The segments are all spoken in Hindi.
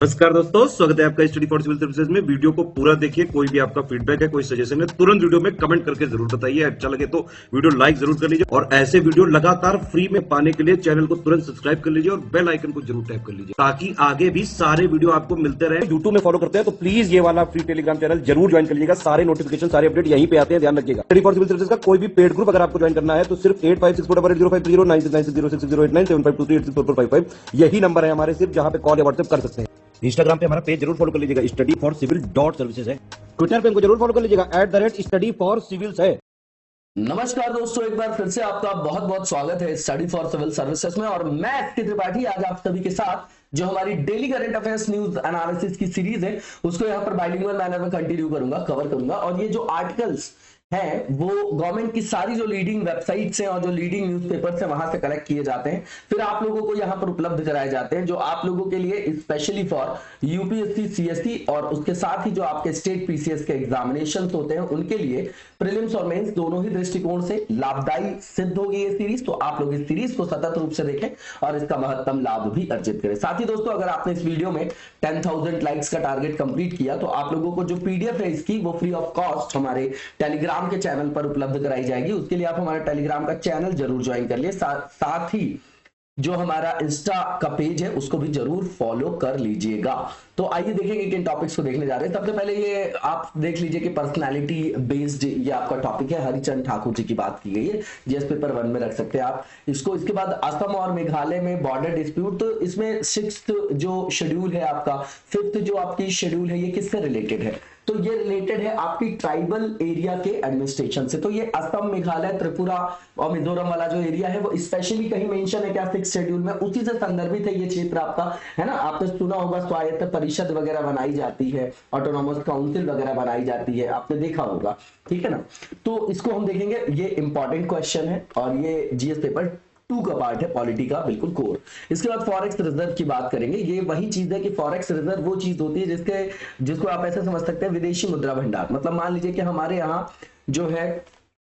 नमस्कार दोस्तों, स्वागत है आपका स्टडी फॉर सिविल सर्विसेज में। वीडियो को पूरा देखिए। कोई भी आपका फीडबैक है, कोई सजेशन है, तुरंत वीडियो में कमेंट करके जरूर बताइए। अच्छा लगे तो वीडियो लाइक जरूर कर लीजिए और ऐसे वीडियो लगातार फ्री में पाने के लिए चैनल को तुरंत सब्सक्राइब कर लीजिए और बेल आइकन को जरूर टैप कर लीजिए ताकि आगे भी सारे वीडियो आपको मिलते रहे। यूट्यूब में फॉलो करते हैं तो प्लीज ये वाला फ्री टेलीग्राम चैनल जरूर ज्वाइन कर लीजिएगा। सारे नोटिफिकेशन, सारे अपडेट यहीं पे आते हैं, ध्यान रखिएगा। स्टडी फॉर सिविल सर्विसेज का कोई भी पेड ग्रुप अगर आपको ज्वाइन करना है तो सिर्फ 8564805309697523860455 यही नंबर है हमारे, सिर्फ जहां पे कॉल या व्हाट्सएप कर सकते हैं। इंस्टाग्राम पे हमारा पेज जरूर फॉलो कर लीजिएगा, study for civil dot services है। ट्विटर पे हमको जरूर फॉलो कर लीजिएगा, @स्टडी फॉर सिविल्स है। नमस्कार दोस्तों, एक बार फिर से आपका बहुत बहुत स्वागत है स्टडी फॉर सिविल सर्विसेज में। और मैं एसके त्रिपाठी आज आप सभी के साथ जो हमारी daily current affairs news analysis की सीरीज है उसको यहाँ पर बाइलिंगुअल मैनर में कंटिन्यू करूंगा, कवर करूंगा। और ये जो आर्टिकल्स हैं वो गवर्नमेंट की सारी जो लीडिंग वेबसाइट्स हैं और जो लीडिंग न्यूज़पेपर्स हैं वहां से कलेक्ट किए जाते हैं, फिर आप लोगों को यहां पर उपलब्ध कराए जाते हैं, जो आप लोगों के लिए स्पेशली फॉर यूपीएससी, सीएससी और उसके साथ ही जो आपके स्टेट पीसीएस के एग्जामिनेशन होते हैं उनके लिए प्रीलिम्स और मेंस दोनों ही दृष्टिकोण से लाभदायी सिद्ध होगी ये सीरीज। तो आप लोग इस सीरीज को सतत रूप से देखें और इसका महत्तम लाभ भी अर्जित करें। साथ ही दोस्तों, अगर आपने इस वीडियो में 10,000 लाइक्स का टारगेट कंप्लीट किया तो आप लोगों को जो पीडीएफ है इसकी वो फ्री ऑफ कॉस्ट हमारे टेलीग्राम के चैनल पर उपलब्ध कराई जाएगी। उसके लिए आप हमारे टेलीग्राम का चैनल जरूर ज्वाइन कर लिए, साथ ही जो हमारा इंस्टा का पेज है उसको भी जरूर फॉलो कर लीजिएगा। तो आइए देखेंगे किन टॉपिक्स को देखने जा रहे हैं। सबसे पहले ये आप देख लीजिए कि पर्सनालिटी बेस्ड ये आपका टॉपिक है, हरिचंद ठाकुर जी की बात की गई है, जीएस पेपर 1 में रख सकते हैं आप इसको। इसके बाद असम और मेघालय में बॉर्डर डिस्प्यूट, तो इसमें 6th जो शेड्यूल है आपका, 5th जो आपकी शेड्यूल है ये किससे रिलेटेड है, तो ये रिलेटेड है आपकी ट्राइबल एरिया के एडमिनिस्ट्रेशन से। तो ये असम, मेघालय, त्रिपुरा और मिजोरम वाला जो एरिया है वो स्पेशली कहीं मेंशन है क्या 6th शेड्यूल में, उसी से संदर्भित है ये क्षेत्र आपका, है ना। आपने सुना होगा स्वायत्त परिषद वगैरह बनाई जाती है, ऑटोनॉमस काउंसिल वगैरह बनाई जाती है, आपने देखा होगा, ठीक है ना। तो इसको हम देखेंगे, ये इंपॉर्टेंट क्वेश्चन है और ये जीएस पेपर 2 का पार्ट है, पॉलिटी का बिल्कुल कोर। इसके बाद फॉरेक्स रिजर्व की बात करेंगे। ये वही चीज है कि फॉरेक्स रिजर्व वो चीज होती है जिसको आप ऐसे समझ सकते हैं विदेशी मुद्रा भंडार। मतलब मान लीजिए कि हमारे यहाँ जो है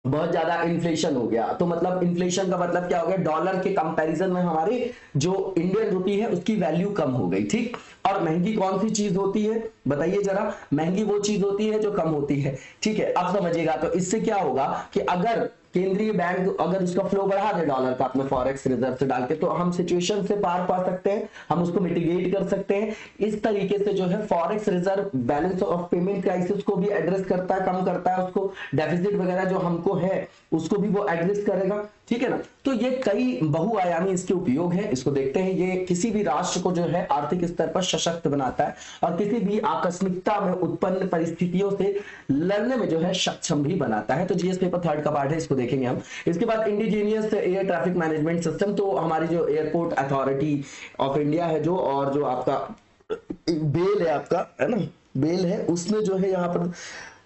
बहुत ज्यादा इन्फ्लेशन हो गया, तो मतलब इन्फ्लेशन का मतलब क्या हो गया, डॉलर के कंपैरिजन में हमारे जो इंडियन रुपी है उसकी वैल्यू कम हो गई, ठीक। और महंगी कौन सी चीज होती है बताइए जरा, महंगी वो चीज होती है जो कम होती है, ठीक है। अब समझिएगा, तो इससे क्या होगा कि अगर केंद्रीय बैंक अगर उसका फ्लो बढ़ा दे डॉलर का अपने फॉरेक्स रिजर्व से डाल के, तो हम सिचुएशन से पार पा सकते हैं, हम उसको मिटिगेट कर सकते हैं। इस तरीके से जो है forex reserve balance of payment crisis को भी एड्रेस करता है, कम करता है उसको, डेफिसिट वगैरह जो हमको है उसको भी वो एड्रेस करेगा, ठीक है ना। तो ये कई बहुआयामी इसके उपयोग है, इसको देखते हैं। ये किसी भी राष्ट्र को जो है आर्थिक स्तर पर सशक्त बनाता है और किसी भी आकस्मिकता में उत्पन्न परिस्थितियों से लड़ने में जो है सक्षम भी बनाता है। तो जीएस पेपर 3 का पार्ट है, इसको देखेंगे हम। इसके बाद indigenous air traffic management system, तो हमारी जो एयरपोर्ट अथॉरिटी ऑफ इंडिया है जो, और जो आपका बेल है आपका, है ना, बेल है, उसने जो है यहाँ पर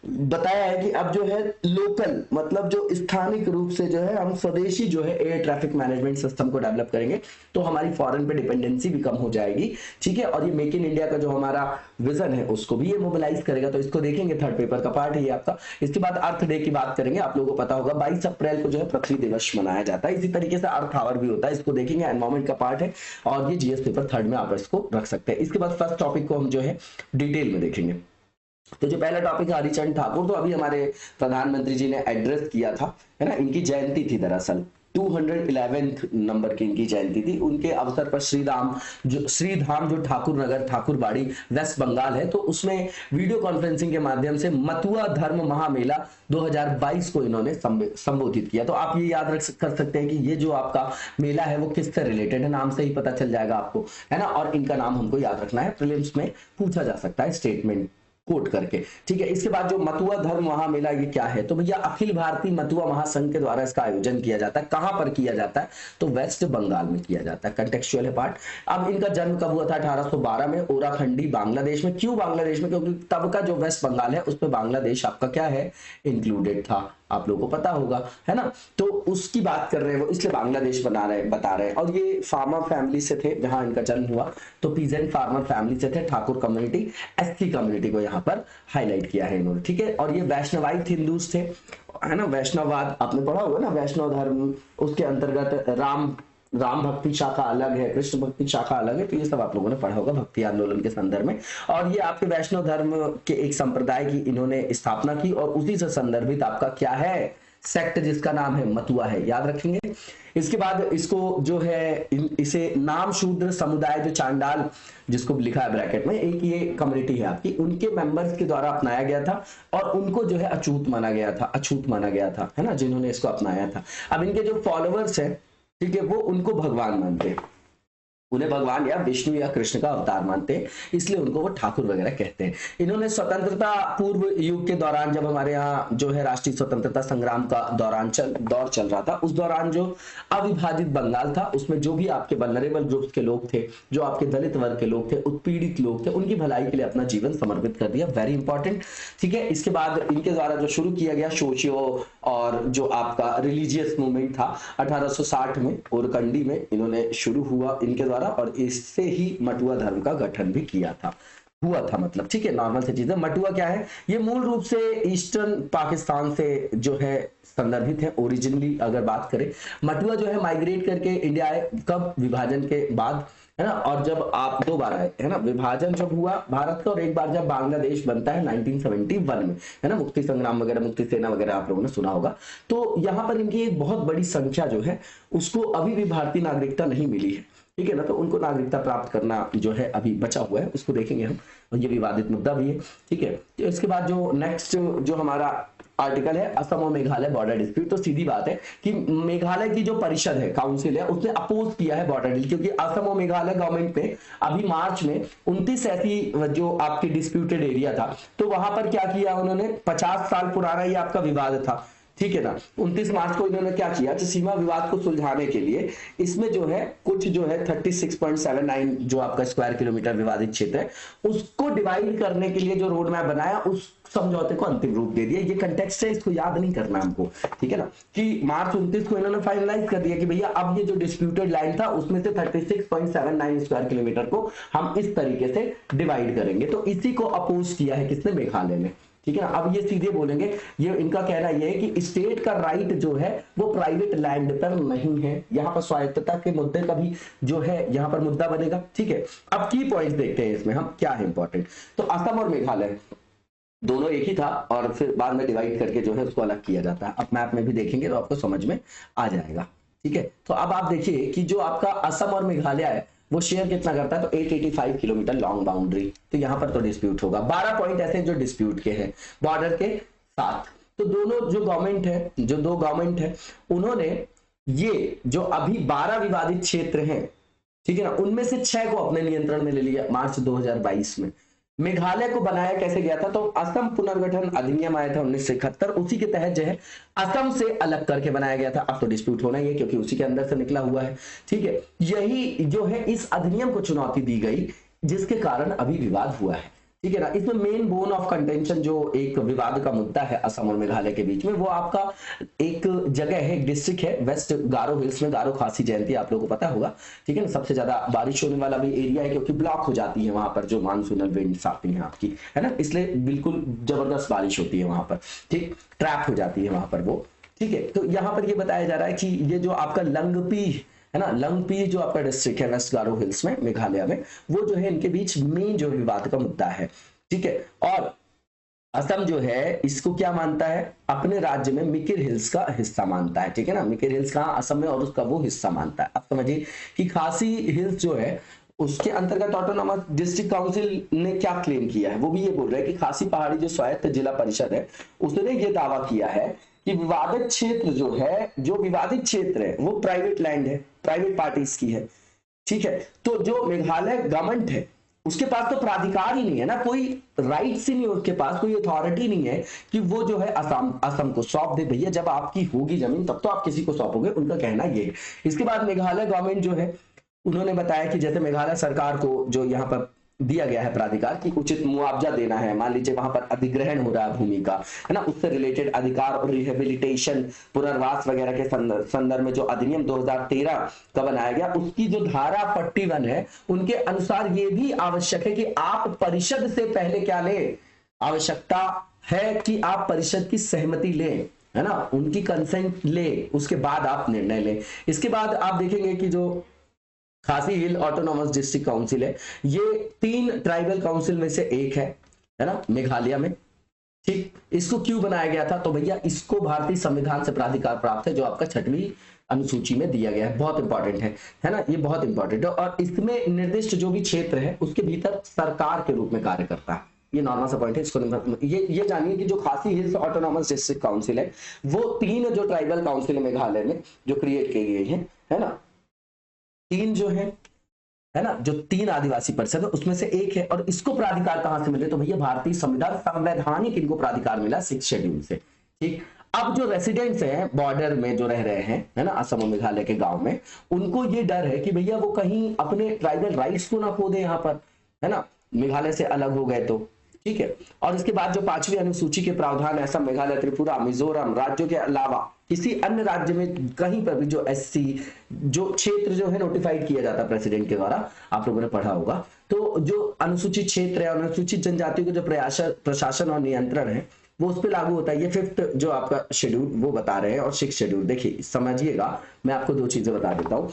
बताया है कि अब जो है लोकल मतलब जो स्थानिक रूप से जो है हम स्वदेशी जो है एयर ट्रैफिक मैनेजमेंट सिस्टम को डेवलप करेंगे तो हमारी फॉरेन पे डिपेंडेंसी भी कम हो जाएगी, ठीक है। और ये मेक इन इंडिया का जो हमारा विजन है उसको भी ये मोबिलाइज करेगा। तो इसको देखेंगे, 3rd पेपर का पार्ट है ये आपका। इसके बाद अर्थ डे की बात करेंगे। आप लोगों को पता होगा 22 अप्रैल को जो है पृथ्वी दिवस मनाया जाता है। इसी तरीके से अर्थ आवर भी होता है, इसको देखेंगे, एनवायरमेंट का पार्ट है और ये जीएस पेपर 3rd में आप इसको रख सकते हैं। इसके बाद फर्स्ट टॉपिक को हम जो है डिटेल में देखेंगे। तो जो पहला टॉपिक है हरिचंद ठाकुर, तो अभी हमारे प्रधानमंत्री जी ने एड्रेस किया था, है ना। इनकी जयंती थी, दरअसल 211th नंबर की इनकी जयंती थी। उनके अवसर पर श्रीधाम जो ठाकुर नगर ठाकुरबाड़ी वेस्ट बंगाल है, तो उसमें वीडियो कॉन्फ्रेंसिंग के माध्यम से मथुआ धर्म महामेला 2022 को इन्होंने संबोधित किया। तो आप ये याद कर सकते हैं कि ये जो आपका मेला है वो किससे रिलेटेड है, नाम से ही पता चल जाएगा आपको, है ना। और इनका नाम हमको याद रखना है, प्रीलिम्स में पूछा जा सकता है स्टेटमेंट कोट करके, ठीक है। इसके बाद जो मथुआ धर्म महामेला ये क्या है, तो भैया अखिल भारतीय मथुआ महासंघ के द्वारा इसका आयोजन किया जाता है। कहां पर किया जाता है, तो वेस्ट बंगाल में किया जाता है। कंटेक्चुअल है पार्ट। अब इनका जन्म कब हुआ था, 1812 में, ओराखंडी बांग्लादेश में। क्यों बांग्लादेश में, क्योंकि तब का जो वेस्ट बंगाल है उसमें बांग्लादेश आपका क्या है, इंक्लूडेड था, आप लोगों को पता होगा, है ना। तो उसकी बात कर रहे हैं वो, इसलिए बांग्लादेश बता रहे हैं। और ये फार्मर फैमिली से थे जहां इनका जन्म हुआ, तो पीजेंट फार्मर फैमिली से थे। ठाकुर कम्युनिटी, एससी कम्युनिटी को यहाँ पर हाईलाइट किया है इन्होंने, ठीक है। और ये वैष्णवाइट हिंदूज थे, है ना। वैष्णववाद आपने पढ़ा होगा ना, वैष्णव धर्म, उसके अंतर्गत राम राम भक्ति शाखा अलग है, कृष्ण भक्ति शाखा अलग है, तो ये सब आप लोगों ने पढ़ा होगा भक्ति आंदोलन के संदर्भ में। और ये आपके वैष्णव धर्म के एक संप्रदाय की इन्होंने स्थापना की, और उसी से संदर्भित आपका क्या है, सेक्ट जिसका नाम है मतुआ है, याद रखेंगे। इसके बाद इसको जो है इसे नाम शूद्र समुदाय, जो चांडाल जिसको लिखा है ब्रैकेट में, एक ये कम्युनिटी है आपकी, उनके मेंबर्स के द्वारा अपनाया गया था, और उनको जो है अछूत माना गया था, अछूत माना गया था, है ना, जिन्होंने इसको अपनाया था। अब इनके जो फॉलोअर्स है, ठीक है, वो उनको भगवान मानते हैं, उन्हें भगवान या विष्णु या कृष्ण का अवतार मानते हैं, इसलिए उनको वो ठाकुर वगैरह कहते हैं। इन्होंने स्वतंत्रता पूर्व युग के दौरान, जब हमारे यहाँ जो है राष्ट्रीय स्वतंत्रता संग्राम का दौर चल रहा था, उस दौरान जो अविभाजित बंगाल था, उसमें जो भी आपके वल्नरेबल ग्रुप्स के लोग थे, जो आपके दलित वर्ग के लोग थे, उत्पीड़ित लोग थे, उनकी भलाई के लिए अपना जीवन समर्पित कर दिया, वेरी इंपॉर्टेंट, ठीक है। इसके बाद इनके द्वारा जो शुरू किया गया सोशियो और जो आपका रिलीजियस मूवमेंट था 1860 में ओरकंडी में इन्होंने शुरू हुआ इनके द्वारा, और इससे ही मटुआ धर्म का गठन भी किया था, हुआ था, मतलब, ठीक है, नॉर्मल से चीज है। मटुआ क्या है, ये मूल रूप से ईस्टर्न पाकिस्तान से जो है संदर्भित है। ओरिजिनली अगर बात करें, मटुआ जो है माइग्रेट करके इंडिया आए, कब, विभाजन के बाद, है ना, और जब आप 2 बार आए, है ना, विभाजन जब हुआ भारत का, और एक बार जब बांग्लादेश बनता है 1971 में, है ना, मुक्ति संग्राम वगैरह, मुक्ति सेना वगैरह आप लोगों ने सुना होगा। तो यहाँ पर इनकी एक बहुत बड़ी संख्या जो है, उसको अभी भी भारतीय नागरिकता नहीं मिली है, ठीक है ना, तो उनको नागरिकता प्राप्त करना जो है अभी बचा हुआ है, उसको देखेंगे हम, और ये विवादित मुद्दा भी है, ठीक है। तो इसके बाद जो नेक्स्ट जो हमारा आर्टिकल है, असम और मेघालय बॉर्डर डिस्प्यूट, तो सीधी बात है कि मेघालय की जो परिषद है, काउंसिल है, उसने अपोज किया है बॉर्डर डील, क्योंकि असम और मेघालय गवर्नमेंट ने अभी मार्च में 29 ऐसी जो आपकी डिस्प्यूटेड एरिया था, तो वहां पर क्या किया उन्होंने, 50 साल पुराना ये आपका विवाद था, ठीक है ना। 29 मार्च को इन्होंने क्या किया कि सीमा विवाद को सुलझाने के लिए इसमें जो है कुछ जो है 36.79 जो आपका स्क्वायर किलोमीटर विवादित क्षेत्र है, उसको डिवाइड करने के लिए जो रोड मैप बनाया, उस समझौते को अंतिम रूप दे दिया। ये कंटेक्स्ट है, इसको याद नहीं करना हमको, ठीक है ना, कि मार्च 29 को इन्होंने फाइनलाइज कर दिया कि भैया अब ये जो डिस्प्यूटेड लैंड था, उसमें से 36.79 स्क्वायर किलोमीटर को हम इस तरीके से डिवाइड करेंगे। तो इसी को अपोज किया है किसने, मेघालय ने, ठीक है ना। अब ये सीधे बोलेंगे, ये इनका कहना ये है कि स्टेट का राइट जो है वो प्राइवेट लैंड पर नहीं है, यहाँ पर स्वायत्तता के मुद्दे का भी जो है यहाँ पर मुद्दा बनेगा, ठीक है। अब की पॉइंट देखते हैं इसमें हम क्या है इंपॉर्टेंट। तो असम और मेघालय दोनों एक ही था, और फिर बाद में डिवाइड करके जो है उसको अलग किया जाता है। अब मैप में भी देखेंगे तो आपको समझ में आ जाएगा, ठीक है। तो अब आप देखिए कि जो आपका असम और मेघालय है, वो शेयर कितना करता है, तो 885 किलोमीटर लॉन्ग बाउंड्री, तो यहां पर तो डिस्प्यूट होगा। 12 पॉइंट ऐसे जो डिस्प्यूट के हैं बॉर्डर के साथ। तो दोनों जो गवर्नमेंट है, जो 2 गवर्नमेंट है, उन्होंने ये जो अभी 12 विवादित क्षेत्र हैं, ठीक है ना, उनमें से 6 को अपने नियंत्रण में ले लिया मार्च 2022 में। मेघालय को बनाया कैसे गया था, तो असम पुनर्गठन अधिनियम आया था 1971, उसी के तहत जो है असम से अलग करके बनाया गया था। अब तो डिस्प्यूट होना ही है क्योंकि उसी के अंदर से निकला हुआ है, ठीक है। यही जो है इस अधिनियम को चुनौती दी गई, जिसके कारण अभी विवाद हुआ है, ठीक है ना। इसमें मेन बोन ऑफ कंटेंशन जो एक विवाद का मुद्दा है असम और मेघालय के बीच में, वो आपका एक जगह है, एक डिस्ट्रिक्ट है वेस्ट गारो हिल्स में, गारो खासी जयंती आप लोगों को पता होगा, ठीक है ना। सबसे ज्यादा बारिश होने वाला भी एरिया है, क्योंकि ब्लॉक हो जाती है वहां पर जो मानसूनल विंड्स आती है आपकी, है ना, इसलिए बिल्कुल जबरदस्त बारिश होती है वहां पर, ठीक, ट्रैप हो जाती है वहां पर वो, ठीक है। तो यहाँ पर ये बताया जा रहा है कि ये जो आपका लंगपी है ना, लंगपी जो आपका डिस्ट्रिक्ट है वेस्ट गारो हिल्स में मेघालय में, वो जो है इनके बीच मेन जो विवाद का मुद्दा है, ठीक है। और असम जो है इसको क्या मानता है, अपने राज्य में मिकिर हिल्स का हिस्सा मानता है, ठीक है ना। मिकिर हिल्स कहाँ, असम में, और उसका वो हिस्सा मानता है। अब समझिए कि खासी हिल्स जो है उसके अंतर्गत ऑटोनॉमस डिस्ट्रिक्ट काउंसिल ने क्या क्लेम किया है, वो भी ये बोल रहा है कि खासी पहाड़ी जो स्वायत्त जिला परिषद है, उसने ये दावा किया है कि विवादित क्षेत्र जो है, जो विवादित क्षेत्र है वो प्राइवेट लैंड है, प्राइवेट पार्टीज की है, ठीक है। तो जो मेघालय गवर्नमेंट है उसके पास तो प्राधिकार ही नहीं है ना, कोई राइट्स ही नहीं है उसके पास, कोई अथॉरिटी नहीं है कि वो जो है असम को सौंप दे, भैया जब आपकी होगी जमीन तब तो आप किसी को सौंपोगे, उनका कहना ये है। इसके बाद मेघालय गवर्नमेंट जो है उन्होंने बताया कि जैसे मेघालय सरकार को जो यहाँ पर दिया गया है प्राधिकार की उचित मुआवजा देना है, मान लीजिए वहां पर अधिग्रहण हो रहा है भूमि का, है ना, उससे रिलेटेड अधिकार और रिहेबिलिटेशन पुनर्वास वगैरह के संदर्भ में जो अधिनियम 2013 का बनाया गया, उसकी जो धारा 41 है उनके अनुसार ये भी आवश्यक है कि आप परिषद से पहले क्या लें, आवश्यकता है कि आप परिषद की सहमति लें, है ना, उनकी कंसेंट ले, उसके बाद आप निर्णय लें। इसके बाद आप देखेंगे कि जो खासी हिल ऑटोनॉमस डिस्ट्रिक्ट काउंसिल है, ये 3 ट्राइबल काउंसिल में से एक है ना, मेघालय में। ठीक, इसको क्यों बनाया गया था? तो भैया इसको भारतीय संविधान से प्राधिकार प्राप्त है, जो आपका 6वीं अनुसूची में दिया गया है। बहुत इंपॉर्टेंट है ना, ये बहुत इंपॉर्टेंट है। और इसमें निर्दिष्ट जो भी क्षेत्र है उसके भीतर सरकार के रूप में कार्य करता है। ये नॉर्मल सा पॉइंट है, इसको ये जानिए कि जो खासी हिल्स ऑटोनॉमस डिस्ट्रिक्ट काउंसिल है, वो 3 जो ट्राइबल काउंसिल है मेघालय में जो क्रिएट की गई है ना, 3 जो है ना, जो 3 आदिवासी परिषद है उसमें से एक है। और इसको प्राधिकार कहां से मिले? तो भैया भारतीय संविधान संवैधानिक इनको प्राधिकार मिला 6 शेड्यूल से। ठीक, अब जो रेसिडेंट्स हैं बॉर्डर में जो रह रहे हैं, है ना, असम और मेघालय के गांव में, उनको ये डर है कि भैया वो कहीं अपने ट्राइबल राइट्स को ना खो दे यहाँ पर, है ना, मेघालय से अलग हो गए तो। ठीक है, और इसके बाद जो 5वीं अनुसूची के प्रावधान है, असम, मेघालय, त्रिपुरा, मिजोरम राज्यों के अलावा किसी अन्य राज्य में कहीं पर भी जो एससी जो क्षेत्र जो है नोटिफाइड किया जाता है प्रेसिडेंट के द्वारा, आप लोगों ने पढ़ा होगा, तो जो अनुसूचित क्षेत्र है, अनुसूचित जनजातियों के जो प्रशासन और नियंत्रण है वो उस पर लागू होता है। ये 5th जो आपका शेड्यूल वो बता रहे हैं। और 6th शेड्यूल देखिए, समझिएगा, मैं आपको 2 चीजें बता देता हूँ।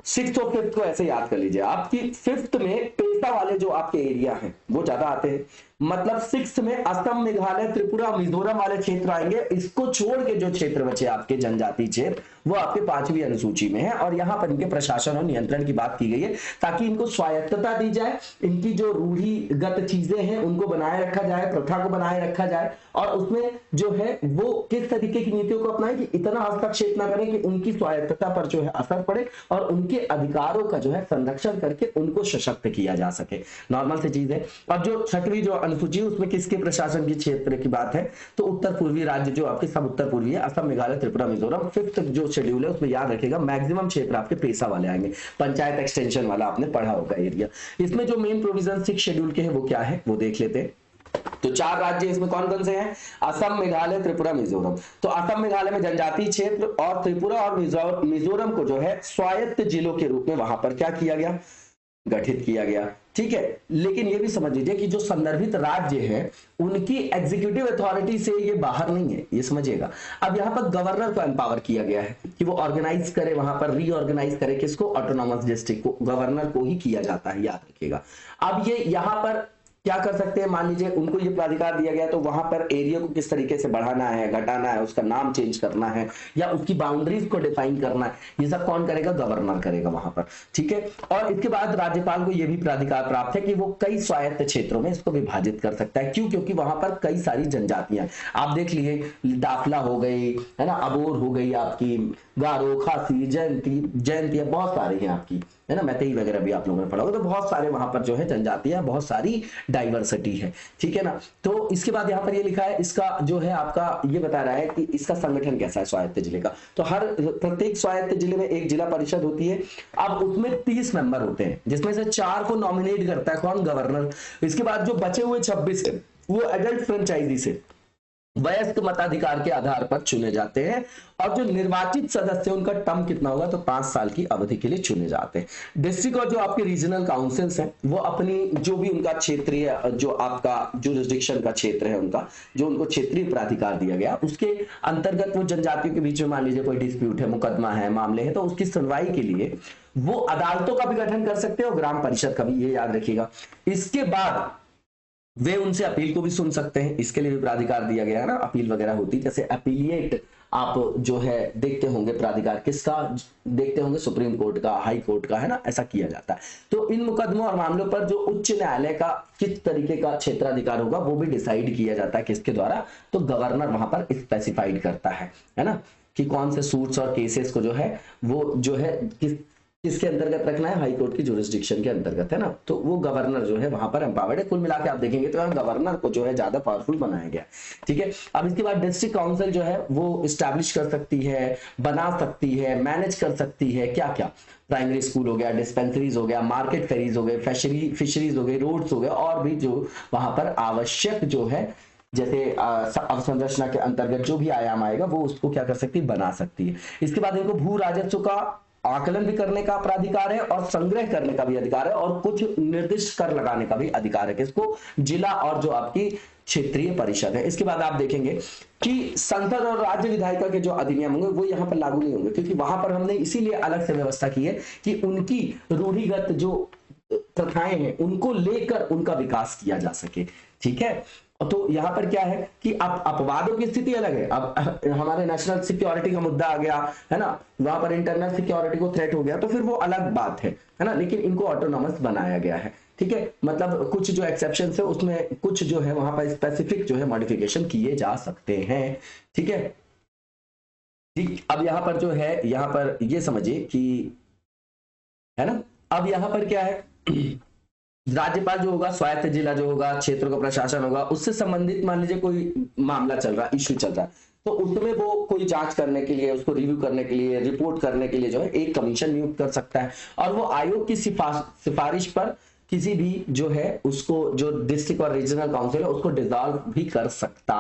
6th और 5th को ऐसे याद कर लीजिए। आपकी 5th में पेशा वाले जो आपके एरिया हैं वो ज्यादा आते हैं, मतलब 6th में असम, मेघालय, त्रिपुरा, मिजोरम वाले क्षेत्र आएंगे। इसको छोड़ के जो क्षेत्र बचे आपके जनजाति क्षेत्र, वो आपके 5वीं अनुसूची में है। और यहाँ पर इनके प्रशासन और नियंत्रण की बात की गई है ताकि इनको स्वायत्तता दी जाए, इनकी जो रूढ़िगत चीजें हैं उनको बनाए रखा जाए, प्रथा को बनाए रखा जाए, और उसमें जो है वो किस तरीके की नीतियों को अपनाए कि इतना हस्तक्षेप ना करें कि उनकी स्वायत्तता पर जो है असर पड़े, और उनके अधिकारों का जो है संरक्षण करके उनको सशक्त किया जा सके। नॉर्मल सी चीज है। और जो 6वीं जो अनुसूची उसमें किसके प्रशासन की क्षेत्र की बात है? तो उत्तर पूर्वी राज्य जो आपके सब उत्तर पूर्वी है, असम, मेघालय, त्रिपुरा, मिजोरम। 5th जो शेड्यूल है उसमें याद रखिएगा मैक्सिमम क्षेत्र आपके पेशा वाले आएंगे, पंचायत एक्सटेंशन वाला आपने पढ़ा होगा एरिया। इसमें जो मेन प्रोविजन 6 शेड्यूल के हैं वो क्या है वो देख लेते हैं। तो 4 राज्य इसमें कौन कौन से हैं? असम, मेघालय, त्रिपुरा, मिजोरम। तो असम, मेघालय में जनजातीय क्षेत्र, और त्रिपुरा और मिजोरम को जो है स्वायत्त जिलों के रूप में वहां पर क्या किया गया? गठित किया गया। ठीक है, लेकिन ये भी समझ लीजिए कि जो संदर्भित राज्य है उनकी एग्जीक्यूटिव अथॉरिटी से ये बाहर नहीं है, ये समझिएगा। अब यहाँ पर गवर्नर को एम्पावर किया गया है कि वो ऑर्गेनाइज करे, वहां पर रीऑर्गेनाइज करे, किसको? ऑटोनॉमस डिस्ट्रिक्ट को गवर्नर को ही किया जाता है, याद रखिएगा। अब ये यहाँ पर क्या कर सकते हैं? मान लीजिए उनको ये प्राधिकार दिया गया, तो वहां पर एरिया को किस तरीके से बढ़ाना है, घटाना है, उसका नाम चेंज करना है, या उसकी बाउंड्रीज को डिफाइन करना है, ये सब कौन करेगा? गवर्नर करेगा वहां पर। ठीक है, और इसके बाद राज्यपाल को यह भी प्राधिकार प्राप्त है कि वो कई स्वायत्त क्षेत्रों में इसको विभाजित कर सकता है। क्यों? क्योंकि वहां पर कई सारी जनजातियां, आप देख लिए, दाफला हो गई, है ना, अबोर हो गई, आपकी गारो, खासी, जयंतिया बहुत सारी हैं आपकी, है ना, मैतेई वगैरह भी आप लोगों ने पढ़ा होगा। तो बहुत सारे वहां पर जो है जनजातियां, बहुत सारी डाइवर्सिटी है। ठीक है ना। तो इसके बाद यहाँ पर ये लिखा है, इसका जो है आपका ये बता रहा है कि इसका संगठन कैसा है स्वायत्त जिले का। तो हर प्रत्येक स्वायत्त जिले में एक जिला परिषद होती है। अब उसमें 30 मेंबर होते हैं, जिसमें से 4 को नॉमिनेट करता है कौन? गवर्नर। इसके बाद जो बचे हुए 26 है वो एडल्ट फ्रेंचाइजी से वयस्क मताधिकार के आधार पर चुने जाते हैं। और जो निर्वाचित सदस्य उनका टर्म कितना होगा? तो 5 साल की अवधि के लिए चुने जाते हैं। डिस्ट्रिक्ट और जो आपके रीजनल काउंसिल्स हैं वो अपनी जो भी उनका क्षेत्रीय जो आपका जुरिस्डिक्शन का क्षेत्र है, उनका जो उनको क्षेत्रीय प्राधिकार दिया गया, उसके अंतर्गत वो जनजातियों के बीच में मान लीजिए कोई डिस्प्यूट है, मुकदमा है, मामले है, तो उसकी सुनवाई के लिए वो अदालतों का भी गठन कर सकते हैं और ग्राम परिषद का भी, ये याद रखिएगा। इसके बाद वे उनसे अपील को भी सुन सकते हैं, इसके लिए भी प्राधिकार दिया गया है ना, अपील वगैरह होती है। जैसे अपीलिएट आप जो है देखते होंगे, प्राधिकार किसका देखते होंगे? सुप्रीम कोर्ट का, हाई कोर्ट का, है ना, ऐसा किया जाता है। तो इन मुकदमों और मामलों पर जो उच्च न्यायालय का किस तरीके का क्षेत्राधिकार होगा वो भी डिसाइड किया जाता है, किसके द्वारा? तो गवर्नर वहां पर स्पेसिफाइड करता है ना, कि कौन से सूट्स और केसेस को जो है वो जो है किसके अंतर्गत रखना है? हाई कोर्ट की जुरिस्डिक्शन के अंतर्गत, है ना। तो वो गवर्नर जो है वहां पर एम्पावर्ड है। कुल मिला के आप देखेंगे तो गवर्नर को जो है ज्यादा पावरफुल बनाया गया। ठीक है, अब इसके बाद डिस्ट्रिक्ट काउंसिल जो है वो स्टैब्लिश कर सकती है, बना सकती है, मैनेज कर सकती है क्या क्या? प्राइमरी स्कूल हो गया, डिस्पेंसरीज हो गया, मार्केट फेरीज हो गए, फिशरीज हो गए, रोड्स हो गए, और भी जो वहां पर आवश्यक जो है जैसे अवसंरचना के अंतर्गत जो भी आयाम आएगा वो उसको क्या कर सकती है? बना सकती है। इसके बाद इनको भू राजस्व का आकलन भी करने का प्राधिकार है और संग्रह करने का भी अधिकार है और कुछ निर्दिष्ट कर लगाने का भी अधिकार है। किसको? जिला और जो आपकी क्षेत्रीय परिषद है। इसके बाद आप देखेंगे कि संसद और राज्य विधायिका के जो अधिनियम होंगे वो यहाँ पर लागू नहीं होंगे, क्योंकि वहां पर हमने इसीलिए अलग से व्यवस्था की है कि उनकी रूढ़िगत जो प्रथाएं हैं उनको लेकर उनका विकास किया जा सके। ठीक है, तो यहाँ पर क्या है कि अब अपवादों की स्थिति अलग है। अब हमारे नेशनल सिक्योरिटी का मुद्दा आ गया है ना, वहां पर इंटरनल सिक्योरिटी को थ्रेट हो गया तो फिर वो अलग बात है ना, लेकिन इनको ऑटोनॉमस बनाया गया है। ठीक है, मतलब कुछ जो एक्सेप्शन है उसमें कुछ जो है वहां पर स्पेसिफिक जो है मॉडिफिकेशन किए जा सकते हैं। ठीक है, ठीक। अब यहाँ पर जो है, यहाँ पर ये समझिए कि है ना, अब यहाँ पर क्या है, राज्यपाल जो होगा, स्वायत्त जिला जो होगा, क्षेत्र का प्रशासन होगा, उससे संबंधित मान लीजिए कोई मामला चल रहा है, इश्यू चल रहा है, तो उसमें वो कोई जांच करने के लिए, उसको रिव्यू करने के लिए, रिपोर्ट करने के लिए जो है एक कमीशन नियुक्त कर सकता है और वो आयोग की सिफारिश पर किसी भी जो है उसको, जो डिस्ट्रिक्ट और रीजनल काउंसिल है उसको डिसॉल्व भी कर सकता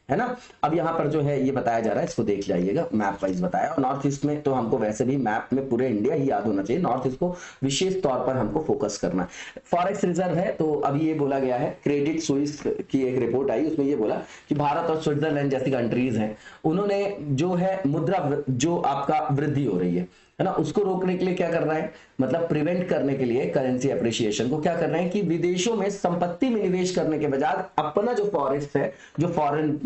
है ना। अब यहाँ पर जो है ये बताया जा रहा है, इसको देख जाइएगा, मैप वाइज बताया। और नॉर्थ ईस्ट में तो हमको वैसे भी मैप में पूरे इंडिया ही याद होना चाहिए, नॉर्थ ईस्ट को विशेष तौर पर हमको फोकस करना है। फॉरेक्स रिजर्व है, तो अभी ये बोला गया है, क्रेडिट स्विस की एक रिपोर्ट आई, उसमें ये बोला कि भारत और स्विट्जरलैंड जैसी कंट्रीज हैं, उन्होंने जो है मुद्रा जो आपका वृद्धि हो रही है ना, उसको रोकने के लिए क्या कर रहा है, मतलब प्रिवेंट करने के लिए करेंसी एप्रिसिएशन को क्या कर रहे हैं कि विदेशों में संपत्ति में निवेश करने के बजाय अपना जो फॉरेक्स है, जो फॉरेन,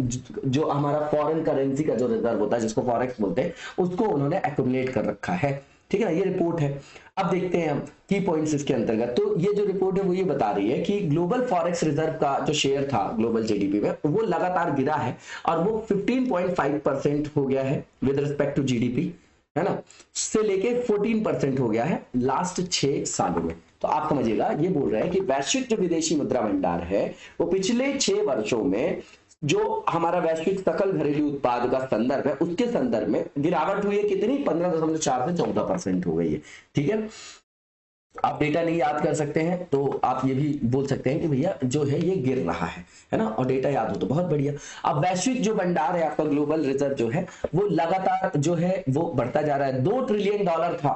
जो हमारा फॉरेन करेंसी का जो रिजर्व होता है जिसको फॉरेक्स बोलते हैं, उसको उन्होंने एक्युमुलेट कर रखा है। ठीक है ना, ये रिपोर्ट है। अब देखते हैं हम की पॉइंट्स इसके अंतर्गत। तो ये जो रिपोर्ट है वो ये बता रही है कि ग्लोबल फॉरेक्स रिजर्व का जो शेयर था ग्लोबल जीडीपी में, वो लगातार गिरा है और वो 15.5% हो गया है विद रिस्पेक्ट टू जीडीपी, है ना, से लेके 14% हो गया है लास्ट 6 सालों में। तो आप समझिएगा, ये बोल रहे हैं कि वैश्विक जो विदेशी मुद्रा भंडार है वो पिछले 6 वर्षों में जो हमारा वैश्विक सकल घरेलू उत्पाद का संदर्भ है उसके संदर्भ में गिरावट हुई है। कितनी? 15.4 से 14% हो गई है। ठीक है, आप डेटा नहीं याद कर सकते हैं तो आप ये भी बोल सकते हैं कि भैया जो है ये गिर रहा है ना, और डेटा याद हो तो बहुत बढ़िया। अब वैश्विक जो भंडार है आपका ग्लोबल रिजर्व जो है वो लगातार जो है वो बढ़ता जा रहा है। $2 ट्रिलियन था,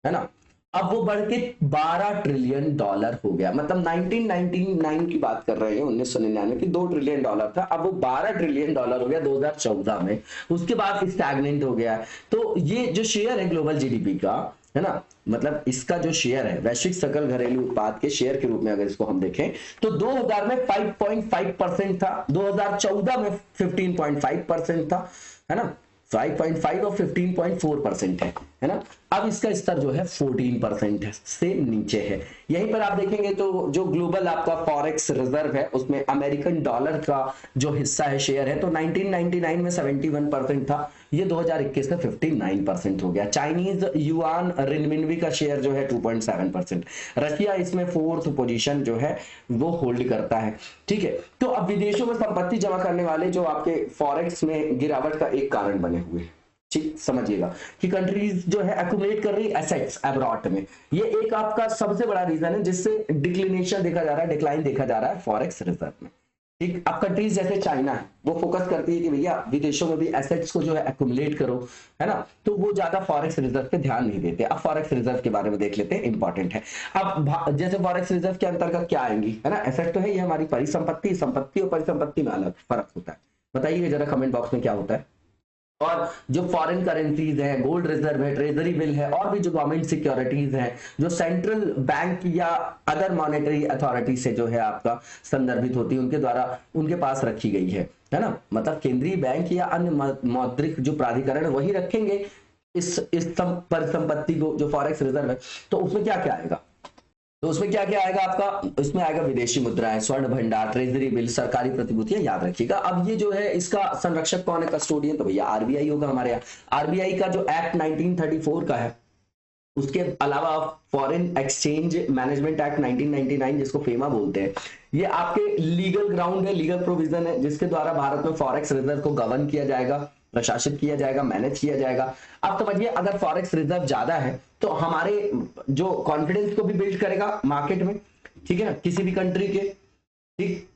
है ना, अब वो बढ़ के $12 ट्रिलियन हो गया। मतलब 1999 की बात कर रहे हैं, 1999 की, $2 ट्रिलियन था, अब वो $12 ट्रिलियन हो गया 2014 में। उसके बाद स्टैग्नेंट हो गया। तो ये जो शेयर है ग्लोबल जीडीपी का, है ना, मतलब इसका जो शेयर है वैश्विक सकल घरेलू उत्पाद के शेयर के रूप में अगर इसको हम देखें तो 2000 में 5.5% था, 2014 में 15.5% था, है ना, 5.5 और 15.4% है ना। अब इसका स्तर जो है 14% से नीचे है। यहीं पर आप देखेंगे तो जो ग्लोबल आपका फॉरेक्स रिजर्व है उसमें अमेरिकन डॉलर का जो हिस्सा है, शेयर है, तो 1999 में 71% था, ये 2021 में 59% हो गया। चाइनीज युआन रिनमिनवी का शेयर जो है 2.7%। रशिया इसमें 4th पोजीशन जो है वो होल्ड करता है। ठीक है, तो अब विदेशों में संपत्ति जमा करने वाले जो आपके फॉरेक्स में गिरावट का एक कारण बने हुए हैं। ठीक, समझिएगा कि कंट्रीज जो है एक्युमुलेट कर रही एसेट्स अब्रॉड में, ये एक आपका सबसे बड़ा रीजन है जिससे डिक्लिनेशन देखा जा रहा है, डिक्लाइन देखा जा रहा है फॉरेक्स रिजर्व में। ठीक, अब कंट्रीज जैसे चाइना है वो फोकस करती है कि भैया विदेशों में भी एसेट्स को जो है एक्युमुलेट करो, है ना, तो वो ज्यादा फॉरेक्स रिजर्व पे ध्यान नहीं देते। अब फॉरेक्स रिजर्व के बारे में देख लेते हैं, इंपॉर्टेंट है। अब जैसे फॉरेक्स रिजर्व के अंतर्गत क्या आएंगी, है ना, एसेट तो है ये हमारी परिसंपत्ति, संपत्ति और परिसंपत्ति में अलग फर्क होता है। बताइए जरा कमेंट बॉक्स में क्या होता है। और जो फॉरेन करेंसीज है, गोल्ड रिजर्व है, ट्रेजरी बिल है, और भी जो गवर्नमेंट सिक्योरिटीज है जो सेंट्रल बैंक या अदर मॉनेटरी अथॉरिटी से जो है आपका संदर्भित होती है, उनके द्वारा उनके पास रखी गई है ना, मतलब केंद्रीय बैंक या अन्य मौद्रिक जो प्राधिकरण वही रखेंगे इस परिसंपत्ति को, जो फॉरेक्स रिजर्व है। तो उसमें क्या क्या आएगा, तो उसमें क्या क्या आएगा आपका, इसमें आएगा विदेशी मुद्राएं, स्वर्ण भंडार, ट्रेजरी बिल, सरकारी प्रतिभूतियां, याद रखिएगा। अब ये जो है इसका संरक्षक कौन है, कस्टोडियन, तो भैया आरबीआई होगा हमारे यहाँ। आरबीआई का जो एक्ट 1934 का है, उसके अलावा फॉरेन एक्सचेंज मैनेजमेंट एक्ट 1999 जिसको फेमा बोलते हैं, ये आपके लीगल ग्राउंड है, लीगल प्रोविजन है जिसके द्वारा भारत में फॉरेक्स रिजर्व को गवर्न किया जाएगा, प्रशासित किया जाएगा, मैनेज किया जाएगा। अब समझिए अगर फॉरेक्स रिजर्व ज्यादा है तो हमारे जो कॉन्फिडेंस को भी बिल्ड करेगा मार्केट में, ठीक है ना, किसी भी कंट्री के। ठीक,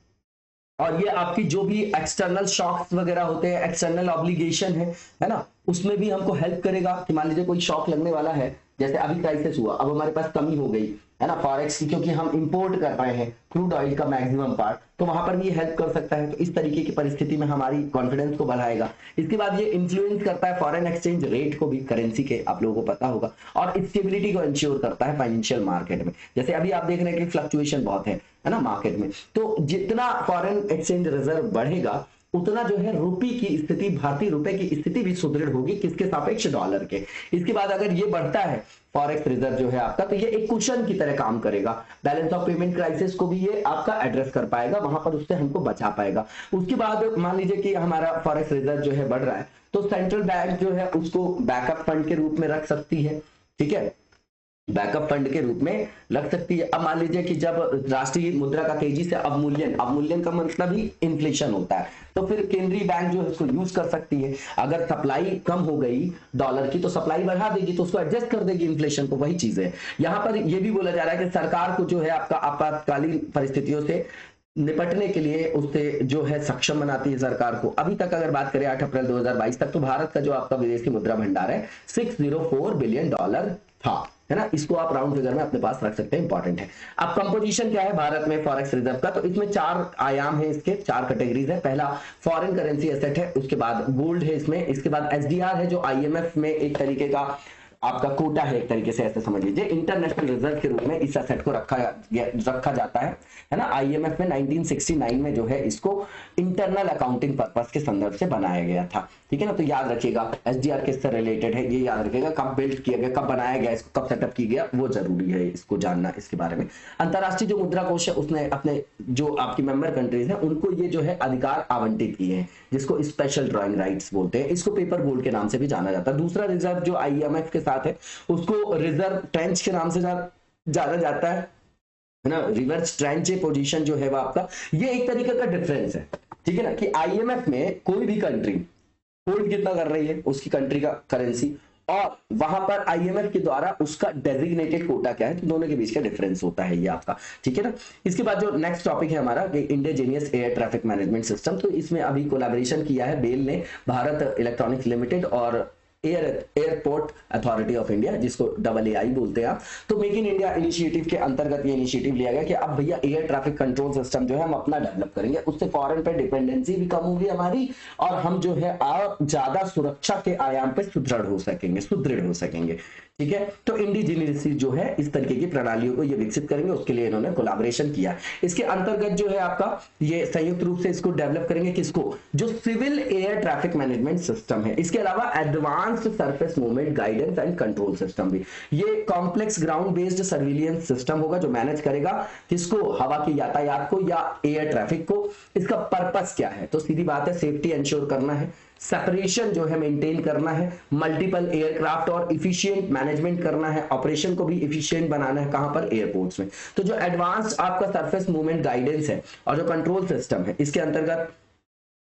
और ये आपकी जो भी एक्सटर्नल शॉक्स वगैरह होते हैं, एक्सटर्नल ऑब्लिगेशन है ना, उसमें भी हमको हेल्प करेगा कि मान लीजिए कोई शॉक लगने वाला है, जैसे अभी क्राइसिस हुआ, अब हमारे पास कमी हो गई है ना फॉरेक्स की, क्योंकि हम इंपोर्ट कर रहे हैं क्रूड ऑयल का मैक्सिमम पार्ट, तो वहां पर भी हेल्प कर सकता है। तो इस तरीके की परिस्थिति में हमारी कॉन्फिडेंस को बढ़ाएगा। इसके बाद ये इन्फ्लुएंस करता है फॉरेन एक्सचेंज रेट को भी, करेंसी के, आप लोगों को पता होगा, और स्टेबिलिटी को इंश्योर करता है फाइनेंशियल मार्केट में। जैसे अभी आप देख रहे हैं कि फ्लक्चुएशन बहुत है ना मार्केट में, तो जितना फॉरेन एक्सचेंज रिजर्व बढ़ेगा उतना जो है रुपये की स्थिति, भारतीय रुपए की स्थिति भी सुदृढ़ होगी, किसके सापेक्ष, डॉलर के। इसके बाद अगर ये बढ़ता है फॉरेक्स रिजर्व जो है आपका, तो ये एक कुशन की तरह काम करेगा। बैलेंस ऑफ पेमेंट क्राइसिस को भी ये आपका एड्रेस कर पाएगा, वहां पर उससे हमको बचा पाएगा। उसके बाद मान लीजिए कि हमारा फॉरेक्स रिजर्व जो है बढ़ रहा है, तो सेंट्रल बैंक जो है उसको बैकअप फंड के रूप में रख सकती है, ठीक है, बैकअप फंड के रूप में लग सकती है। अब मान लीजिए कि जब राष्ट्रीय मुद्रा का तेजी से अवमूल्यन का मतलब ही इन्फ्लेशन होता है, तो फिर केंद्रीय बैंक जो है उसको यूज कर सकती है। अगर सप्लाई कम हो गई डॉलर की, तो सप्लाई बढ़ा देगी, तो उसको एडजस्ट कर देगी इन्फ्लेशन को। वही चीज है यहाँ पर ये भी बोला जा रहा है कि सरकार को जो है आपका आपातकालीन परिस्थितियों से निपटने के लिए उससे जो है सक्षम बनाती है सरकार को। अभी तक अगर बात करें 8 अप्रैल 2022 तक, तो भारत का जो आपका विदेशी मुद्रा भंडार है $604 बिलियन था, है ना। इसको आप राउंड फिगर में अपने पास रख सकते हैं, इंपॉर्टेंट है। अब कंपोजिशन क्या है भारत में फॉरेक्स रिजर्व का, तो इसमें 4 आयाम है, इसके 4 कैटेगरीज है। पहला फॉरेन करेंसी एसेट है, उसके बाद गोल्ड है इसमें, इसके बाद एसडीआर है जो आईएमएफ में एक तरीके का आपका कोटा है, एक तरीके से ऐसे समझ लीजिए, इंटरनेशनल रिजर्व के रूप में इस एसेट को रखा जाता है ना। आईएमएफ में 1969 में जो है इसको इंटरनल अकाउंटिंग पर्पस के संदर्भ से बनाया गया था, ठीक है ना। तो याद रखिएगा एसडीआर किससे रिलेटेड है, ये याद रखिएगा, कब बिल्ड किया गया, कब बनाया गया, इसको कब सेटअप किया गया, वो जरूरी है इसको जानना इसके बारे में। अंतरराष्ट्रीय जो मुद्रा कोष है उसने अपने जो आपकी मेंबर कंट्रीज है उनको ये जो है अधिकार आवंटित किए हैं, जिसको स्पेशल ड्रॉइंग राइट्स बोलते हैं। इसको पेपर गोल्ड के नाम से भी जाना जाता है। दूसरा रिजर्व जो आईएमएफ के साथ है उसको रिजर्व ट्रेंच के नाम से जाना जाता है ना। रिवर्स ट्रेंच पोजीशन जो है वो आपका, ये एक तरीके का डिफरेंस है, ठीक है ना, कि आईएमएफ में कोई भी कंट्री होल्ड कितना कर रही है उसकी कंट्री का करेंसी, और वहां पर आईएमएफ के द्वारा उसका डेजिग्नेटेड कोटा क्या है, तो दोनों के बीच का डिफरेंस होता है ये आपका, ठीक है ना। इसके बाद जो नेक्स्ट टॉपिक है हमारा indigenous air traffic management system, तो इसमें अभी कोलैबोरेशन किया है बेल ने, भारत इलेक्ट्रॉनिक्स लिमिटेड और एयरपोर्ट अथॉरिटी ऑफ इंडिया, जिसको AAI बोलते हैं आप। तो मेक इन इंडिया इनिशिएटिव के अंतर्गत ये इनिशिएटिव लिया गया कि अब भैया एयर ट्रैफिक कंट्रोल सिस्टम जो है हम अपना डेवलप करेंगे, उससे फॉरेन पे डिपेंडेंसी भी कम होगी हमारी, और हम जो है ज्यादा सुरक्षा के आयाम पे सुदृढ़ हो सकेंगे, ठीक है। तो इंडिजीनियस जो है इस तरीके की प्रणालियों को ये विकसित करेंगे, उसके लिए इन्होंने कोलैबोरेशन किया। इसके अंतर्गत जो है आपका ये संयुक्त रूप से इसको डेवलप करेंगे, किसको, जो civil air traffic management system है। इसके अलावा advanced surface movement guidance and control system भी, ये complex ground based surveillance system होगा जो मैनेज करेगा किसको, हवा के यातायात को या एयर ट्रैफिक को। इसका पर्पस क्या है, तो सीधी बात है सेफ्टी इंश्योर करना है, सेपरेशन जो है मेंटेन करना है, मल्टीपल एयरक्राफ्ट और इफिशिएंट मैनेजमेंट करना है, ऑपरेशन को भी इफिशिएंट बनाना है, कहां पर, एयरपोर्ट्स में। तो जो एडवांस्ड आपका सरफेस मूवमेंट गाइडेंस है और जो कंट्रोल सिस्टम है, इसके अंतर्गत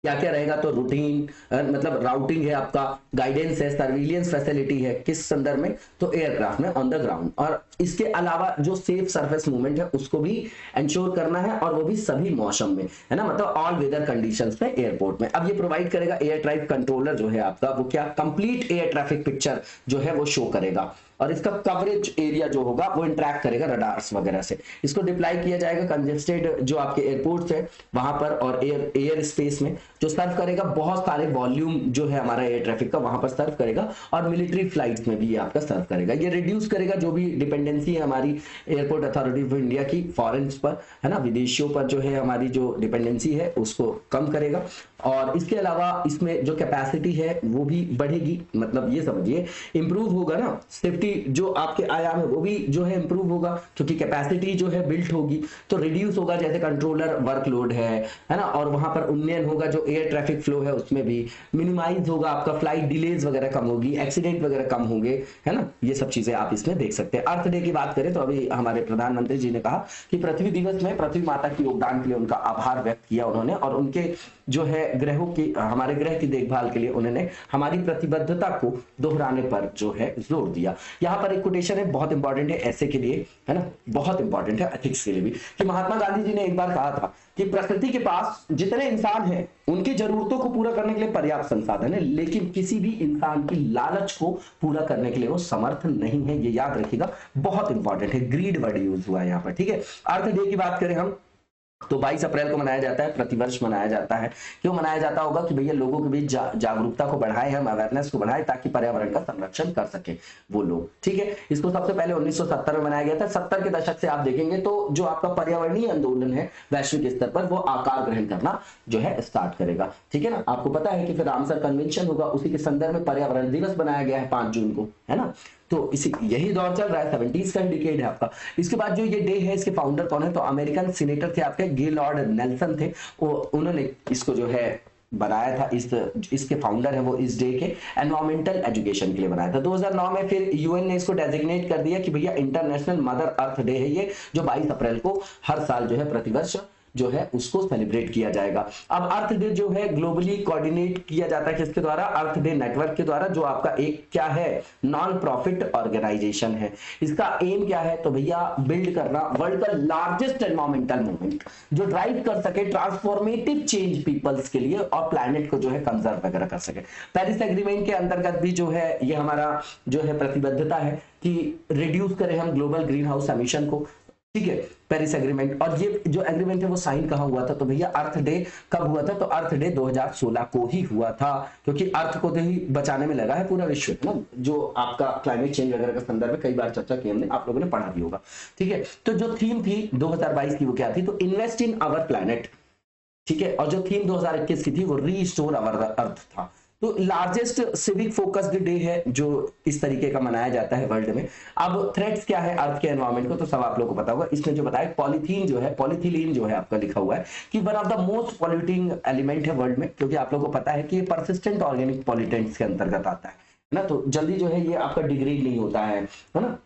क्या क्या रहेगा, तो रूटीन मतलब राउटिंग है आपका, गाइडेंस है, सर्विलियंस फैसिलिटी है, किस संदर्भ में, तो एयरक्राफ्ट में ऑन द ग्राउंड, और इसके अलावा जो सेफ सरफेस मूवमेंट है उसको भी इंश्योर करना है, और वो भी सभी मौसम में, है ना, मतलब ऑल वेदर कंडीशंस में एयरपोर्ट में। अब ये प्रोवाइड करेगा एयर ट्रैफिक कंट्रोलर जो है आपका, वो क्या, कंप्लीट एयर ट्रैफिक पिक्चर जो है वो शो करेगा, और इसका कवरेज एरिया जो होगा वो इंटरैक्ट करेगा रडार्स वगैरह से। इसको डिप्लॉय किया जाएगा कंजेस्टेड जो आपके एयरपोर्ट्स है वहां पर, और एयर स्पेस में, जो सर्व करेगा बहुत सारे वॉल्यूम जो है हमारा एयर ट्रैफिक का वहां पर सर्व करेगा, और मिलिट्री फ्लाइट्स में भी ये आपका सर्व करेगा। ये रिड्यूस करेगा जो भी डिपेंडेंसी है हमारी एयरपोर्ट अथॉरिटी ऑफ इंडिया की फॉरेन पर, है ना, विदेशियों पर जो है हमारी जो डिपेंडेंसी है उसको कम करेगा। और इसके अलावा इसमें जो कैपेसिटी है वो भी बढ़ेगी, मतलब ये समझिए इंप्रूव होगा ना, सेफ्टी जो आपके आयाम है वो भी जो है इंप्रूव होगा, क्योंकि कैपेसिटी जो है बिल्ट होगी, तो रिड्यूस होगा, जैसे कंट्रोलर वर्कलोड है ना, और वहां पर उन्नयन होगा, जो एयर ट्रैफिक फ्लो है उसमें भी मिनिमाइज होगा, आपका फ्लाइट डिलेज वगैरह कम होगी, एक्सीडेंट वगैरह कम होंगे, है ना। ये सब चीजें आप इसमें देख सकते हैं। अर्थ डे की बात करें तो अभी हमारे प्रधानमंत्री जी ने कहा कि पृथ्वी दिवस में पृथ्वी माता के योगदान के लिए उनका आभार व्यक्त किया उन्होंने, और उनके जो है ग्रहों की, हमारे ग्रह की देखभाल के लिए उन्होंने हमारी प्रतिबद्धता को दोहराने पर जो है जोर दिया। यहाँ पर एक कोटेशन है, बहुत इंपॉर्टेंट है ऐसे के लिए, है ना, बहुत इंपॉर्टेंट है एथिक्स के लिए भी, कि महात्मा गांधी जी ने एक बार कहा था कि प्रकृति के पास जितने इंसान हैं उनकी जरूरतों को पूरा करने के लिए पर्याप्त संसाधन है, लेकिन किसी भी इंसान की लालच को पूरा करने के लिए वो समर्थ नहीं है। ये याद रखिएगा, बहुत इंपॉर्टेंट है, ग्रीड वर्ड यूज हुआ है यहाँ पर, ठीक है। अर्थ डे की बात करें हम तो 22 अप्रैल को मनाया जाता है, प्रतिवर्ष मनाया जाता है। क्यों मनाया जाता होगा कि भैया लोगों के बीच जागरूकता को बढ़ाएं, हम अवेयरनेस को बढ़ाएं ताकि पर्यावरण का संरक्षण कर सके वो लोग, ठीक है। इसको सबसे पहले 1970 में मनाया गया था। 70 के दशक से आप देखेंगे तो जो आपका पर्यावरणीय आंदोलन है वैश्विक स्तर पर वो आकार ग्रहण करना जो है स्टार्ट करेगा, ठीक है ना। आपको पता है कि फिर रामसर कन्वेंशन होगा, उसी के संदर्भ में पर्यावरण दिवस बनाया गया है 5 जून को, है ना। तो इसी यही दौर चल रहा है, 70s का डिकेड है आपका। इसके बाद जो ये डे है इसके फाउंडर कौन है, तो अमेरिकन सीनेटर थे आपके गेलॉर्ड नेल्सन थे, उन्होंने इसको जो है बनाया था। इसके फाउंडर है वो इस डे के एनवायरमेंटल एजुकेशन के लिए बनाया था। 2009 में फिर यूएन ने इसको डेजिग्नेट कर दिया कि भैया इंटरनेशनल मदर अर्थ डे है ये, जो 22 अप्रैल को हर साल जो है प्रतिवर्ष जो है उसको सेलिब्रेट किया जाएगा। अब अर्थ डे जो है ग्लोबली कोऑर्डिनेट किया जाता है किसके द्वारा, अर्थ डे नेटवर्क के द्वारा, जो आपका एक क्या है नॉन प्रॉफिट ऑर्गेनाइजेशन है। इसका एम क्या है, तो भैया बिल्ड करना वर्ल्ड का लार्जेस्ट एनवायरमेंटल मूवमेंट जो ड्राइव कर सके ट्रांसफॉर्मेटिव चेंज पीपल्स के लिए और प्लैनेट को जो है कंजर्व वगैरह कर सके। पेरिस एग्रीमेंट के अंतर्गत भी जो है ये हमारा जो है प्रतिबद्धता है कि रिड्यूस करें हम ग्लोबल ग्रीन हाउस एमिशन को, ठीक है, पेरिस एग्रीमेंट। और ये जो एग्रीमेंट है वो साइन कहां हुआ था, तो भैया अर्थ डे कब हुआ था, तो अर्थ डे 2016 को ही हुआ था, क्योंकि अर्थ को तो ही बचाने में लगा है पूरा विश्व, है ना, जो आपका क्लाइमेट चेंज वगैरह का संदर्भ में कई बार चर्चा की हमने, आप लोगों ने पढ़ा भी होगा, ठीक है। तो जो थीम थी 2022 की वो क्या थी, तो इन्वेस्ट इन आवर प्लैनेट, ठीक है। और जो थीम 2021 की थी वो रीस्टोर आवर अर्थ था। तो लार्जेस्ट सिविक फोकस्ड डे है जो इस तरीके का मनाया जाता है वर्ल्ड में। अब थ्रेट्स क्या है अर्थ के एनवायरमेंट को, तो सब आप लोगों को पता होगा। इसमें जो बताया पॉलीथीन जो है, पॉलीथिलीन जो है आपका लिखा हुआ है कि one of the most polluting element है वर्ल्ड में, क्योंकि आप लोगों को पता है कि ये परसिस्टेंट ऑर्गेनिक पॉल्यूटेंट्स के अंतर्गत आता है ना, तो जल्दी जो है ये आपका डिग्रेड नहीं होता है ना।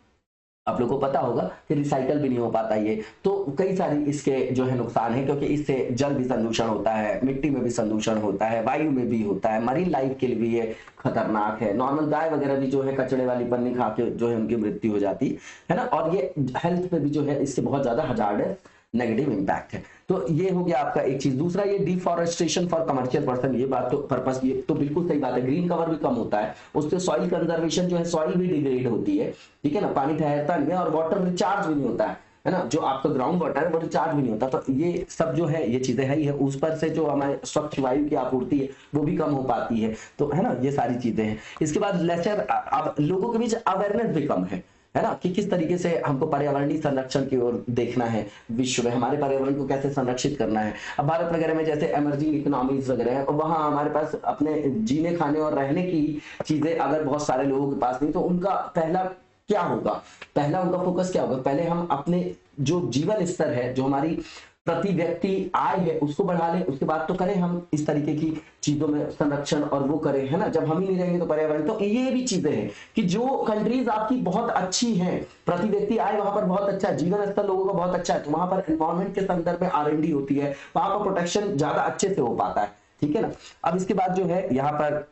आप लोगों को पता होगा कि रिसाइकल भी नहीं हो पाता ये, तो कई सारी इसके जो है नुकसान है, क्योंकि इससे जल भी संदूषण होता है, मिट्टी में भी संदूषण होता है, वायु में भी होता है, मरीन लाइफ के लिए भी ये खतरनाक है। नॉर्मल गाय वगैरह भी जो है कचड़े वाली पन्नी खा के जो है उनकी मृत्यु हो जाती है ना, और ये हेल्थ पे भी जो है इससे बहुत ज्यादा हजार्डस नेगेटिव इंपैक्ट है। तो ये हो गया आपका एक चीज। दूसरा ये डिफॉरेस्टेशन फॉर कमर्शियल पर्सन, ये बात तो पर्पस, ये तो बिल्कुल सही बात है। ग्रीन कवर भी कम होता है, उससे सॉइल कंजर्वेशन जो है, सॉइल भी डिग्रेड होती है, ठीक है ना, पानी ठहरता नहीं है और वाटर रिचार्ज भी नहीं होता है ना, जो आपका ग्राउंड वाटर है वो रिचार्ज भी नहीं होता। तो ये सब जो है ये चीजें है ही है। उस पर से जो हमारे स्वच्छ वायु की आपूर्ति है वो भी कम हो पाती है, तो है ना, ये सारी चीजें हैं। इसके बाद लेसर, अब लोगों के बीच अवेयरनेस भी कम है ना, कि किस तरीके से हमको पर्यावरणीय संरक्षण की ओर देखना है, विश्व में हमारे पर्यावरण को कैसे संरक्षित करना है। अब भारत वगैरह में जैसे इमर्जिंग इकोनॉमीज वगैरह है, वहां हमारे पास अपने जीने खाने और रहने की चीजें अगर बहुत सारे लोगों के पास नहीं, तो उनका पहला क्या होगा, पहला उनका फोकस क्या होगा, पहले हम अपने जो जीवन स्तर है, जो हमारी प्रति व्यक्ति आय है उसको बढ़ा लें, उसके बाद तो करें हम इस तरीके की चीजों में संरक्षण और वो करें, है ना। जब हम ही नहीं रहेंगे तो पर्यावरण, तो ये भी चीजें हैं कि जो कंट्रीज आपकी बहुत अच्छी हैं, प्रति व्यक्ति आय वहां पर बहुत अच्छा है, जीवन स्तर लोगों का बहुत अच्छा है, तो वहां पर एनवायरमेंट के संदर्भ में R&D होती है, वहां पर प्रोटेक्शन ज्यादा अच्छे से हो पाता है, ठीक है ना। अब इसके बाद जो है यहाँ पर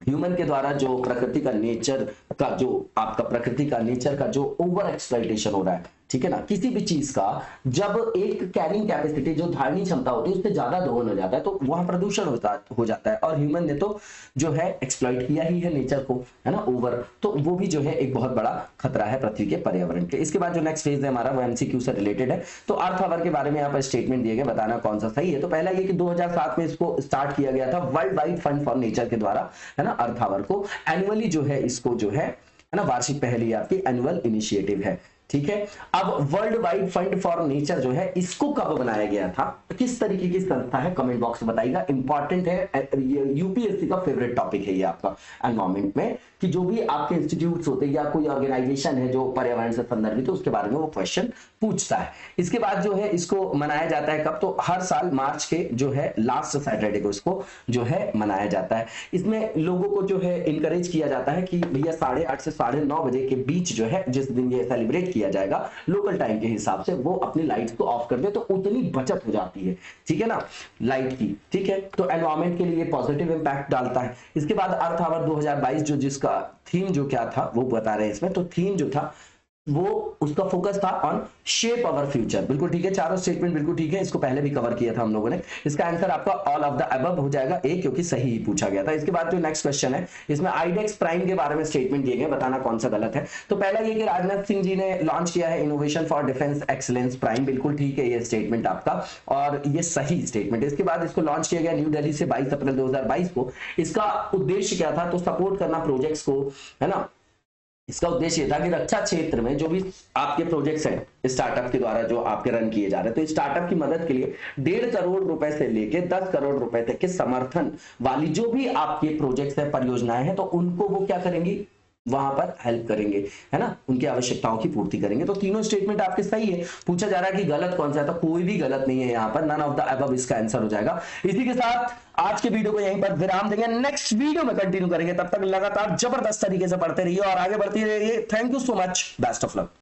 ह्यूमन के द्वारा जो प्रकृति का नेचर का, जो आपका प्रकृति का नेचर का जो ओवर एक्सप्लॉइटेशन हो रहा है, ठीक है ना, किसी भी चीज का जब एक कैरिंग कैपेसिटी जो धारणी क्षमता होती है उससे ज्यादा दोहन हो जाता है तो वहां प्रदूषण हो जाता है, और ह्यूमन ने तो जो है एक्सप्लॉइट किया ही है नेचर को, है ना, ओवर, तो वो भी जो है एक बहुत बड़ा खतरा है पृथ्वी के पर्यावरण के। इसके बाद जो नेक्स्ट फेज है हमारा वो MCQ से रिलेटेड है। तो अर्थ आवर के बारे में यहाँ पर स्टेटमेंट दिए गए, बताना कौन सा सही है। तो पहला ये कि 2007 में इसको स्टार्ट किया गया था world wide fund for nature के द्वारा, है ना, अर्थ आवर को एनुअली जो है इसको जो है ना, वार्षिक पहली आपकी एनुअल इनिशिएटिव है, ठीक है। अब world wide fund for nature जो है इसको कब बनाया गया था, किस तरीके की संस्था है, कमेंट बॉक्स में बताइएगा, इंपॉर्टेंट है, यूपीएससी का फेवरेट टॉपिक है ये आपका एनवायरमेंट में, कि जो भी आपके इंस्टीट्यूट्स होते हैं या कोई ऑर्गेनाइजेशन है जो पर्यावरण से संदर्भित है उसके बारे में वो क्वेश्चन पूछता है। इसके बाद जो है इसको मनाया जाता है कब, तो हर साल मार्च के जो है लास्ट सैटरडे को इसको जो है मनाया जाता है। इसमें लोगों को जो है इनकरेज किया जाता है कि भैया 8:30 से 9:30 बजे के बीच जो है जिस दिन ये सेलिब्रेट किया जाएगा लोकल टाइम के हिसाब से, वो अपनी लाइट्स को ऑफ कर दे, तो उतनी बचत हो जाती है, ठीक है ना, लाइट की, ठीक है। तो एनवायरमेंट के लिए पॉजिटिव इंपैक्ट डालता है। इसके बाद अर्थ आवर 2022 जो जिसका थीम जो क्या था वो बता रहे हैं इसमें, तो थीम जो था वो उसका फोकस था ऑन शेप अवर फ्यूचर, बिल्कुल ठीक है, चारों स्टेटमेंट बिल्कुल ठीक है, इसको पहले भी कवर किया था हम लोगों ने। इसका आंसर आपका ऑल ऑफ द अबव हो जाएगा ए, क्योंकि सही ही पूछा गया था। इसके बाद जो नेक्स्ट क्वेश्चन है इसमें आईडेक्स प्राइम के बारे में स्टेटमेंट दिए गए, बताना कौन सा गलत है। तो पहला ये कि राजनाथ सिंह जी ने लॉन्च किया है innovation for defence excellence prime, बिल्कुल ठीक है ये स्टेटमेंट आपका, और ये सही स्टेटमेंट है। इसके बाद इसको लॉन्च किया गया न्यू दिल्ली से 22 अप्रैल 2022 को। इसका उद्देश्य क्या था, तो सपोर्ट करना प्रोजेक्ट्स को, है ना। इसका उद्देश्य था कि रक्षा क्षेत्र में जो भी आपके प्रोजेक्ट्स हैं स्टार्टअप के द्वारा जो आपके रन किए जा रहे हैं, तो स्टार्टअप की मदद के लिए 1.5 करोड़ रुपए से लेके 10 करोड़ रुपए तक के समर्थन वाली जो भी आपके प्रोजेक्ट्स हैं, परियोजनाएं हैं, तो उनको वो क्या करेंगी, वहां पर हेल्प करेंगे, है ना, उनकी आवश्यकताओं की पूर्ति करेंगे। तो तीनों स्टेटमेंट आपके सही है। पूछा जा रहा है कि गलत कौन सा है, तो कोई भी गलत नहीं है यहाँ पर, नन ऑफ द अबव इसका आंसर हो जाएगा। इसी के साथ आज के वीडियो को यहीं पर विराम देंगे, नेक्स्ट वीडियो में कंटिन्यू करेंगे। तब तक लगातार जबरदस्त तरीके से पढ़ते रहिए और आगे बढ़ते रहिए। Thank you so much, best of luck.